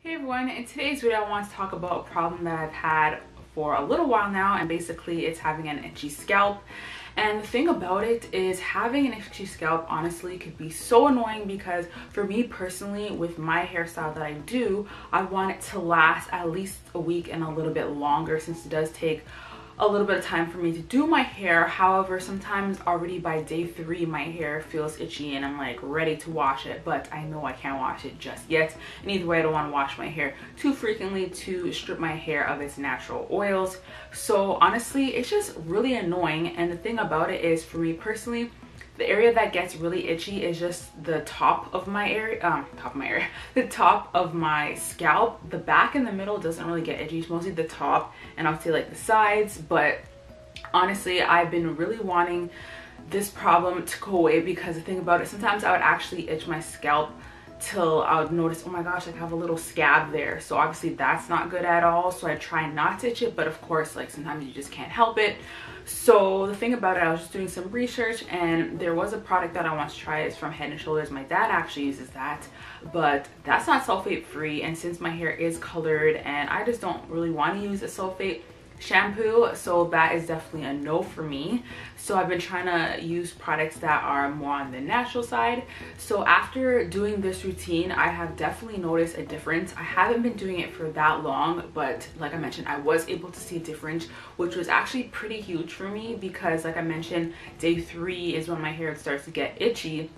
Hey everyone, in today's video I want to talk about a problem that I've had for a little while now, and basically it's having an itchy scalp. And the thing about it is having an itchy scalp honestly could be so annoying because for me personally, with my hairstyle that I do, I want it to last at least a week and a little bit longer, since it does take a little bit of time for me to do my hair. However, sometimes already by day 3 my hair feels itchy and I'm like ready to wash it, but I know I can't wash it just yet. And either way, I don't want to wash my hair too frequently to strip my hair of its natural oils. So honestly, it's just really annoying. And the thing about it is, for me personally, the area that gets really itchy is just the top of my area, the top of my scalp. The back and the middle doesn't really get itchy. It's mostly the top and I'll say like the sides. But honestly, I've been really wanting this problem to go away, because the thing about it, sometimes I would actually itch my scalp till I would notice, oh my gosh, like I have a little scab there. So obviously that's not good at all. So I try not to itch it, but of course, like sometimes you just can't help it. So the thing about it, I was just doing some research and there was a product that I want to try. It's from Head and Shoulders. My dad actually uses that, but that's not sulfate free. And since my hair is colored and I just don't really want to use a sulfate shampoo, so that is definitely a no for me. So I've been trying to use products that are more on the natural side. So after doing this routine, I have definitely noticed a difference. I haven't been doing it for that long, but like I mentioned, I was able to see a difference, which was actually pretty huge for me, because like I mentioned, day 3 is when my hair starts to get itchy.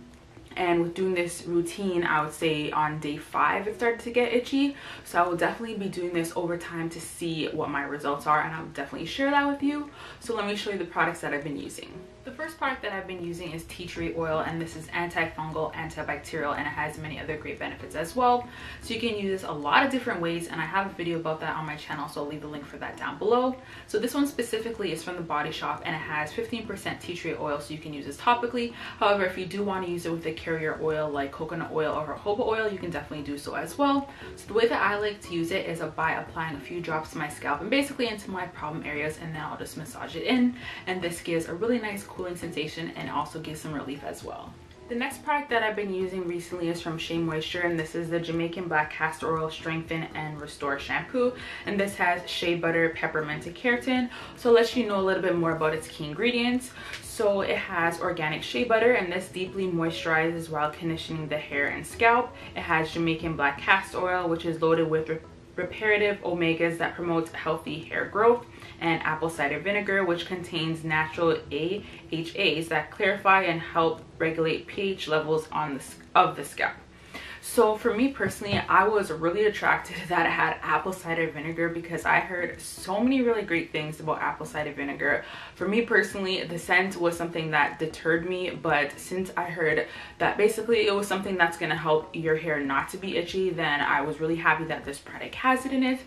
And with doing this routine, I would say on day 5 it started to get itchy. So I will definitely be doing this over time to see what my results are, and I'll definitely share that with you. So let me show you the products that I've been using. The first product that I've been using is tea tree oil, and this is antifungal, antibacterial, and it has many other great benefits as well. So you can use this a lot of different ways, and I have a video about that on my channel, so I'll leave the link for that down below. So this one specifically is from the Body Shop, and it has 15% tea tree oil, so you can use this topically. However, if you do want to use it with a carrier oil like coconut oil or jojoba oil, you can definitely do so as well. So the way that I like to use it is by applying a few drops to my scalp and basically into my problem areas, and then I'll just massage it in, and this gives a really nice cooling sensation and also gives some relief as well. The next product that I've been using recently is from Shea Moisture, and this is the Jamaican Black Castor Oil Strengthen and Restore Shampoo, and this has shea butter, peppermint, and keratin. So I'll let you know a little bit more about its key ingredients. So it has organic shea butter, and this deeply moisturizes while conditioning the hair and scalp. It has Jamaican Black Castor Oil, which is loaded with reparative omegas that promotes healthy hair growth, and apple cider vinegar, which contains natural AHAs that clarify and help regulate pH levels of the scalp. So for me personally, I was really attracted that it had apple cider vinegar, because I heard so many really great things about apple cider vinegar. For me personally, the scent was something that deterred me, but since I heard that basically it was something that's going to help your hair not to be itchy, then I was really happy that this product has it in it.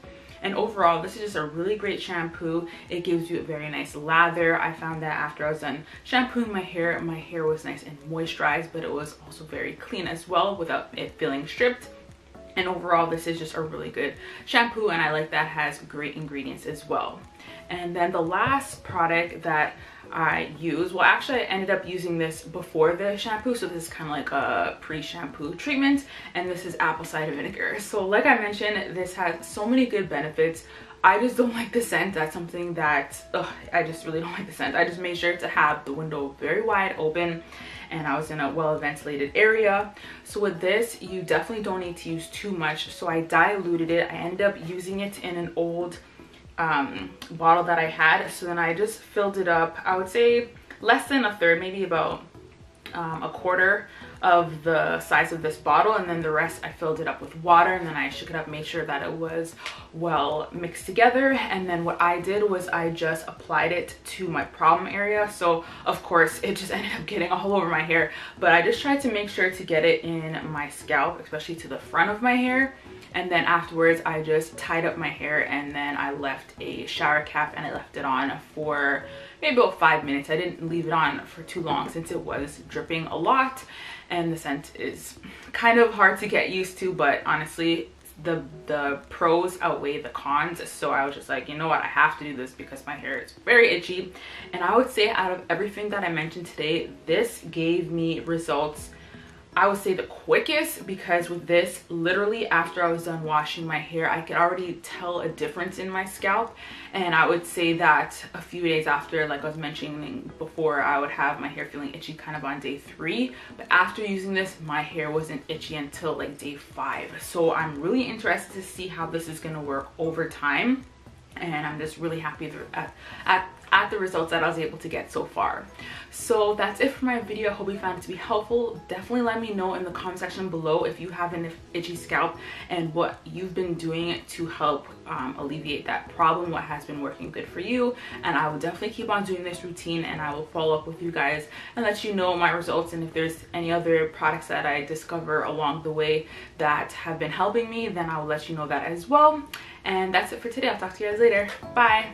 And overall, this is just a really great shampoo. It gives you a very nice lather. I found that after I was done shampooing my hair was nice and moisturized, but it was also very clean as well without it feeling stripped. And overall, this is just a really good shampoo, and I like that it has great ingredients as well. And then the last product that I use, well actually I ended up using this before the shampoo, so this is kind of like a pre-shampoo treatment, and this is apple cider vinegar. So like I mentioned, this has so many good benefits. I just don't like the scent. That's something that I just really don't like the scent. I just made sure to have the window very wide open, and I was in a well ventilated area. So with this, you definitely don't need to use too much. So I diluted it. I ended up using it in an old bottle that I had. So then I just filled it up, I would say less than a third, maybe about a quarter of the size of this bottle, and then the rest I filled it up with water, and then I shook it up, made sure that it was well mixed together. And then what I did was I just applied it to my problem area. So of course it just ended up getting all over my hair, but I just tried to make sure to get it in my scalp, especially to the front of my hair. And then afterwards I just tied up my hair, and then I left a shower cap and I left it on for maybe about 5 minutes. I didn't leave it on for too long since it was dripping a lot, and the scent is kind of hard to get used to, but honestly the pros outweigh the cons. So I was just like, you know what, I have to do this because my hair is very itchy. And I would say out of everything that I mentioned today, this gave me results I would say the quickest, because with this, literally after I was done washing my hair, I could already tell a difference in my scalp. And I would say that a few days after, like I was mentioning before, I would have my hair feeling itchy kind of on day 3. But after using this, my hair wasn't itchy until like day 5. So I'm really interested to see how this is going to work over time. And I'm just really happy at the results that I was able to get so far. So that's it for my video. I hope you found it to be helpful. Definitely let me know in the comment section below if you have an itchy scalp and what you've been doing to help alleviate that problem, what has been working good for you. And I will definitely keep on doing this routine, and I will follow up with you guys and let you know my results, and if there's any other products that I discover along the way that have been helping me, then I will let you know that as well. And that's it for today. I'll talk to you guys later. Bye.